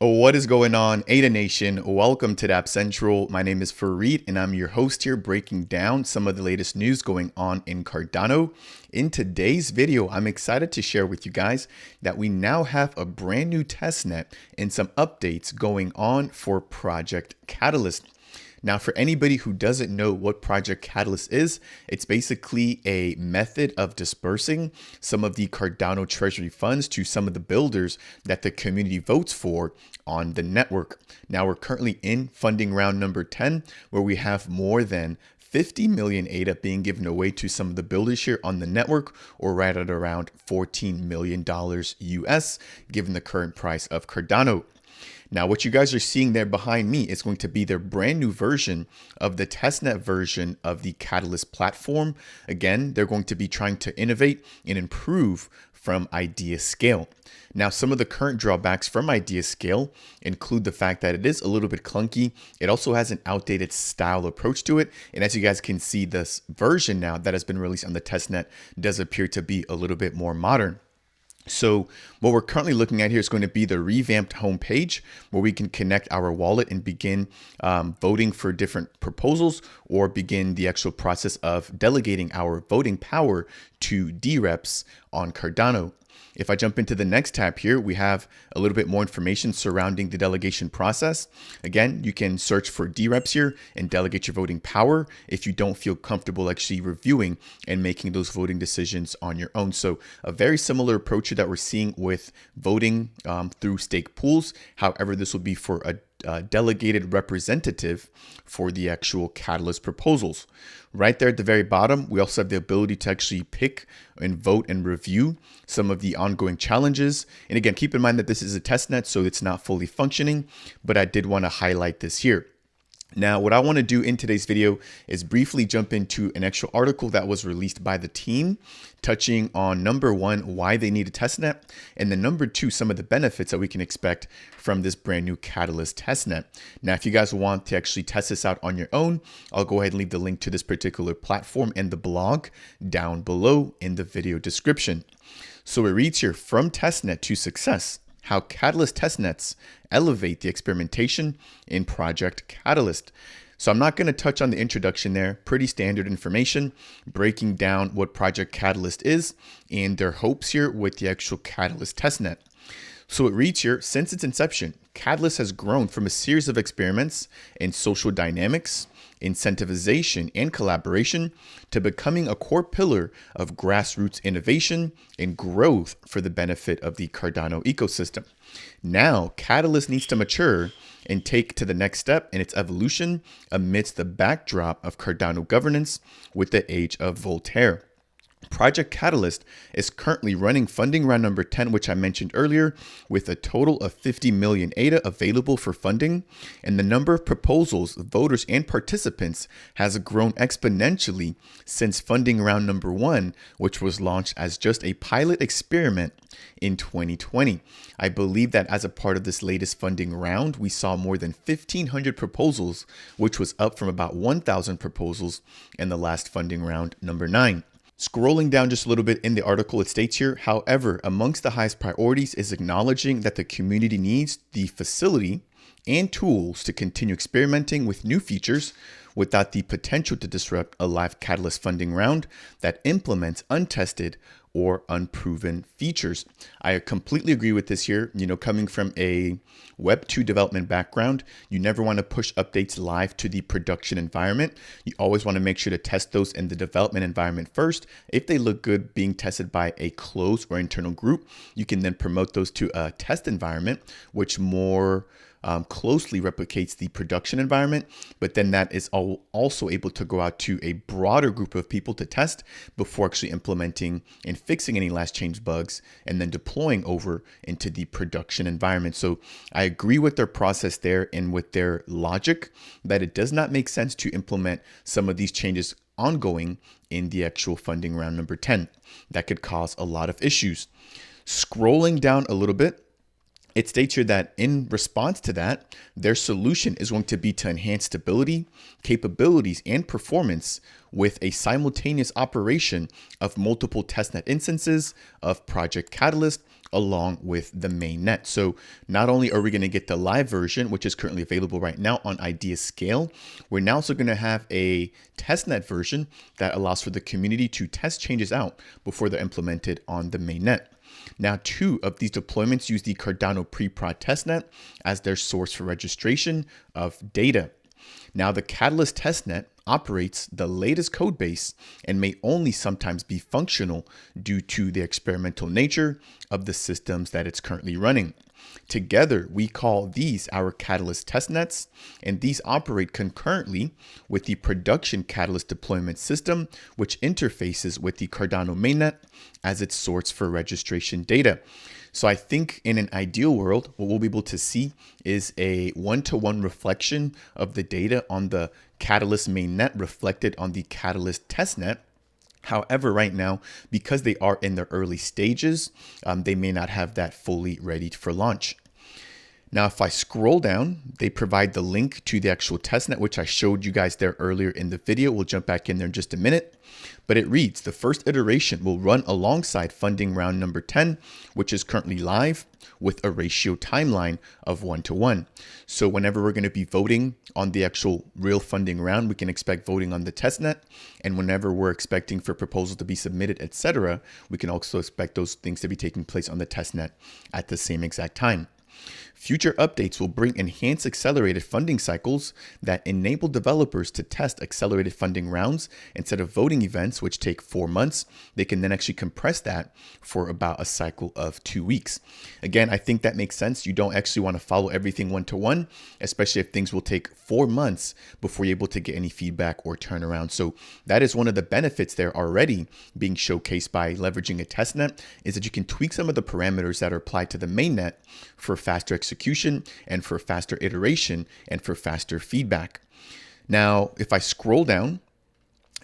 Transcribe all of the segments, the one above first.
What is going on, Ada Nation? Welcome to App Central. My name is Fareed, and I'm your host here, breaking down some of the latest news going on in Cardano. In today's video, I'm excited to share with you guys that we now have a brand new testnet and some updates going on for Project Catalyst. Now, for anybody who doesn't know what Project Catalyst is, it's basically a method of dispersing some of the Cardano treasury funds to some of the builders that the community votes for on the network. Now, we're currently in funding round number 10, where we have more than 50 million ADA being given away to some of the builders here on the network, or right at around $14 million US, given the current price of Cardano. Now, what you guys are seeing there behind me is going to be their brand new version of the testnet version of the Catalyst platform. Again, they're going to be trying to innovate and improve from Idea Scale. Now, some of the current drawbacks from Idea Scale include the fact that it is a little bit clunky. It also has an outdated style approach to it. And as you guys can see, this version now that has been released on the testnet does appear to be a little bit more modern. So what we're currently looking at here is going to be the revamped homepage, where we can connect our wallet and begin voting for different proposals, or begin the actual process of delegating our voting power to D-reps on Cardano. If I jump into the next tab here, we have a little bit more information surrounding the delegation process. Again, you can search for D-reps here and delegate your voting power if you don't feel comfortable actually reviewing and making those voting decisions on your own. So a very similar approach that we're seeing with voting through stake pools. However, this will be for a delegated representative for the actual Catalyst proposals. Right there at the very bottom, we also have the ability to actually pick and vote and review some of the ongoing challenges. And again, keep in mind that this is a testnet, so it's not fully functioning, but I did want to highlight this here. Now, what I want to do in today's video is briefly jump into an actual article that was released by the team, touching on number one, why they need a testnet, and then number two, some of the benefits that we can expect from this brand new Catalyst testnet. Now, if you guys want to actually test this out on your own, I'll go ahead and leave the link to this particular platform and the blog down below in the video description. So it reads here, from testnet to success: how Catalyst testnets elevate the experimentation in Project Catalyst. So I'm not going to touch on the introduction there. Pretty standard information, breaking down what Project Catalyst is and their hopes here with the actual Catalyst testnet. So it reads here, since its inception, Catalyst has grown from a series of experiments in social dynamics, incentivization, and collaboration to becoming a core pillar of grassroots innovation and growth for the benefit of the Cardano ecosystem. Now, Catalyst needs to mature and take to the next step in its evolution amidst the backdrop of Cardano governance with the age of Voltaire. Project Catalyst is currently running funding round number 10, which I mentioned earlier, with a total of 50 million ADA available for funding, and the number of proposals, voters, and participants has grown exponentially since funding round number 1, which was launched as just a pilot experiment in 2020. I believe that as a part of this latest funding round, we saw more than 1,500 proposals, which was up from about 1,000 proposals in the last funding round number 9. Scrolling down just a little bit in the article, it states here, however, amongst the highest priorities is acknowledging that the community needs the facility and tools to continue experimenting with new features without the potential to disrupt a live Catalyst funding round that implements untested or unproven features. I completely agree with this here. You know, coming from a Web 2 development background, you never want to push updates live to the production environment. You always want to make sure to test those in the development environment first. If they look good being tested by a closed or internal group, you can then promote those to a test environment, which more closely replicates the production environment, but then that is also able to go out to a broader group of people to test before actually implementing and fixing any last change bugs and then deploying over into the production environment. So I agree with their process there and with their logic that it does not make sense to implement some of these changes ongoing in the actual funding round number 10. That could cause a lot of issues. Scrolling down a little bit, It states here that in response to that, their solution is going to be to enhance stability, capabilities, and performance with a simultaneous operation of multiple testnet instances of Project Catalyst along with the mainnet. So not only are we going to get the live version, which is currently available right now on Idea Scale, we're now also going to have a testnet version that allows for the community to test changes out before they're implemented on the mainnet. Now, 2 of these deployments use the Cardano pre-prod testnet as their source for registration of data. Now, the Catalyst testnet operates the latest code base and may only sometimes be functional due to the experimental nature of the systems that it's currently running. Together, we call these our Catalyst testnets, and these operate concurrently with the production Catalyst deployment system, which interfaces with the Cardano mainnet as its source for registration data. So I think in an ideal world, what we'll be able to see is a one-to-one reflection of the data on the Catalyst mainnet reflected on the Catalyst testnet. However, right now, because they are in the early stages, they may not have that fully ready for launch. Now, if I scroll down, they provide the link to the actual testnet, which I showed you guys there earlier in the video. We'll jump back in there in just a minute. But it reads, the first iteration will run alongside funding round number 10, which is currently live with a ratio timeline of 1-to-1. So whenever we're going to be voting on the actual real funding round, we can expect voting on the testnet. And whenever we're expecting for proposals to be submitted, etc., we can also expect those things to be taking place on the testnet at the same exact time. Future updates will bring enhanced accelerated funding cycles that enable developers to test accelerated funding rounds instead of voting events, which take 4 months. They can then actually compress that for about a cycle of 2 weeks. Again, I think that makes sense. You don't actually want to follow everything 1-to-1, especially if things will take 4 months before you're able to get any feedback or turnaround. So that is one of the benefits there already being showcased by leveraging a testnet, is that you can tweak some of the parameters that are applied to the mainnet for faster execution and for faster iteration and for faster feedback. Now, if I scroll down,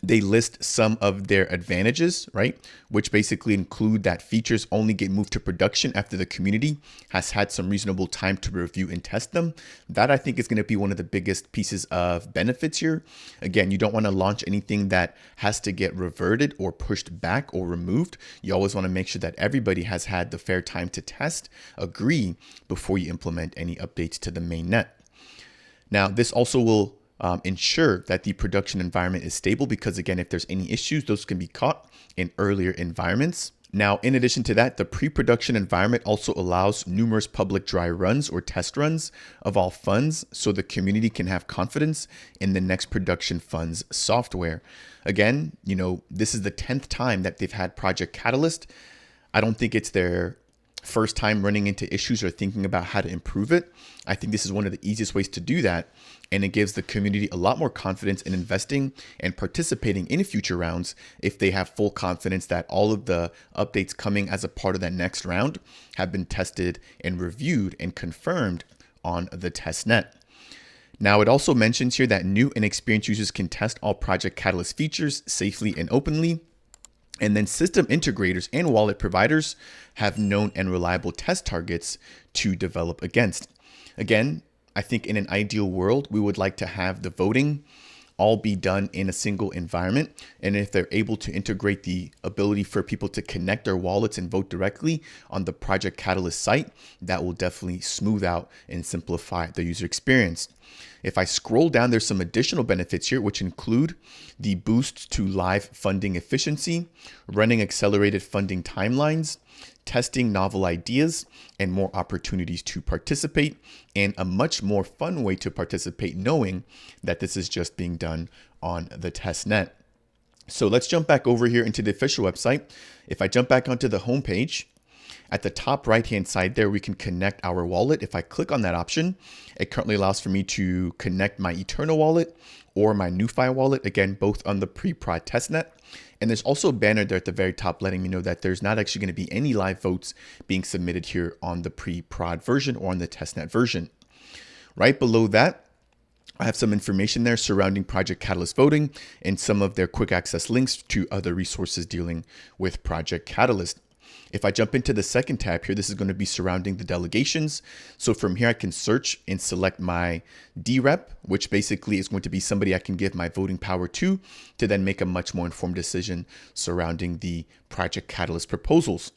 they list some of their advantages, right? Which basically include that features only get moved to production after the community has had some reasonable time to review and test them. That I think is going to be one of the biggest pieces of benefits here. Again, you don't want to launch anything that has to get reverted or pushed back or removed. You always want to make sure that everybody has had the fair time to test, agree before you implement any updates to the mainnet. Now, this also will ensure that the production environment is stable because, again, if there's any issues, those can be caught in earlier environments. Now, in addition to that, the pre-production environment also allows numerous public dry runs or test runs of all funds so the community can have confidence in the next production funds software. Again, this is the 10th time that they've had Project Catalyst. I don't think it's their first time running into issues or thinking about how to improve it. I think this is one of the easiest ways to do that. And it gives the community a lot more confidence in investing and participating in future rounds if they have full confidence that all of the updates coming as a part of that next round have been tested and reviewed and confirmed on the testnet. Now, it also mentions here that new and experienced users can test all Project Catalyst features safely and openly. And then system integrators and wallet providers have known and reliable test targets to develop against. Again, I think in an ideal world, we would like to have the voting all be done in a single environment. And if they're able to integrate the ability for people to connect their wallets and vote directly on the Project Catalyst site, that will definitely smooth out and simplify the user experience. If I scroll down, there's some additional benefits here, which include the boost to live funding efficiency, running accelerated funding timelines, testing novel ideas, and more opportunities to participate, and a much more fun way to participate knowing that this is just being done on the testnet. So let's jump back over here into the official website. If I jump back onto the homepage, at the top right-hand side there, we can connect our wallet. If I click on that option, it currently allows for me to connect my Eternal wallet or my NuFi wallet, again, both on the pre-prod testnet. And there's also a banner there at the very top letting me know that there's not actually going to be any live votes being submitted here on the pre-prod version or on the testnet version. Right below that, I have some information there surrounding Project Catalyst voting and some of their quick access links to other resources dealing with Project Catalyst. If I jump into the second tab here, this is going to be surrounding the delegations. So from here, I can search and select my D-rep, which basically is going to be somebody I can give my voting power to then make a much more informed decision surrounding the Project Catalyst proposals.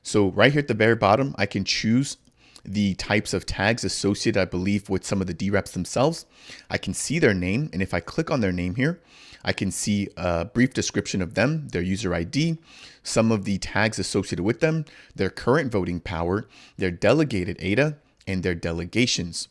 So right here at the very bottom, I can choose the types of tags associated, I believe, with some of the D-reps themselves. I can see their name, and if I click on their name here, I can see a brief description of them, their user ID, some of the tags associated with them, their current voting power, their delegated ADA, and their delegations.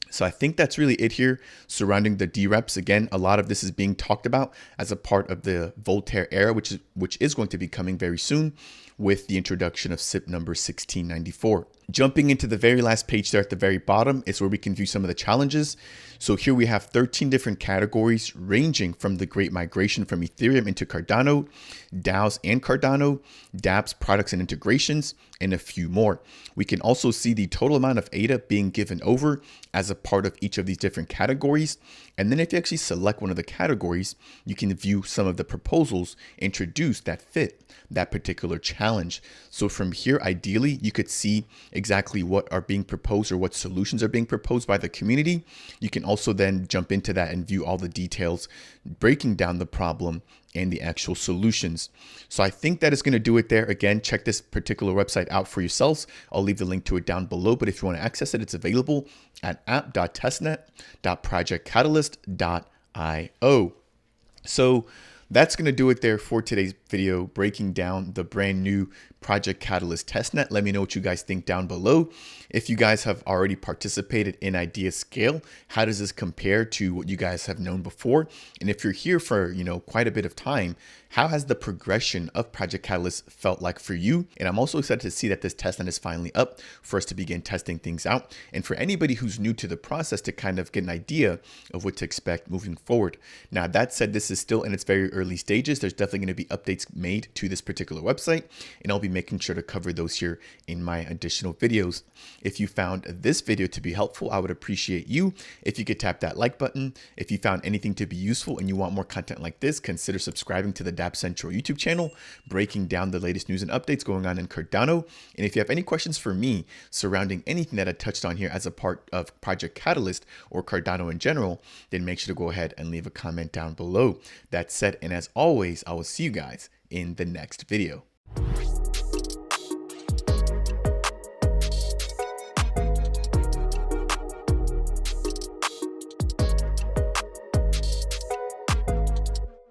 So I think that's really it here surrounding the D-reps. Again, a lot of this is being talked about as a part of the Voltaire era, which is going to be coming very soon with the introduction of SIP number 1694. Jumping into the very last page there at the very bottom is where we can view some of the challenges. So here we have 13 different categories ranging from the great migration from Ethereum into Cardano, DAOs and Cardano, dApps, products and integrations, and a few more. We can also see the total amount of ADA being given over as a part of each of these different categories. And then if you actually select one of the categories, you can view some of the proposals introduced that fit that particular challenge. So from here, ideally, you could see exactly what are being proposed or what solutions are being proposed by the community. You can also then jump into that and view all the details, breaking down the problem and the actual solutions. So I think that is going to do it there. Again, check this particular website out for yourselves. I'll leave the link to it down below, but if you want to access it, it's available at app.testnet.projectcatalyst.io. So that's going to do it there for today's video, breaking down the brand new Project Catalyst testnet. Let me know what you guys think down below. If you guys have already participated in Idea Scale, how does this compare to what you guys have known before? And if you're here for, quite a bit of time, how has the progression of Project Catalyst felt like for you? And I'm also excited to see that this testnet is finally up for us to begin testing things out. And for anybody who's new to the process to kind of get an idea of what to expect moving forward. Now, that said, this is still in its very early stages. There's definitely going to be updates made to this particular website, and I'll be making sure to cover those here in my additional videos. If you found this video to be helpful, I would appreciate you if you could tap that like button. If you found anything to be useful and you want more content like this, consider subscribing to the dApp Central YouTube channel, breaking down the latest news and updates going on in Cardano. And if you have any questions for me surrounding anything that I touched on here as a part of Project Catalyst or Cardano in general, then make sure to go ahead and leave a comment down below. That said, and as always, I will see you guys in the next video.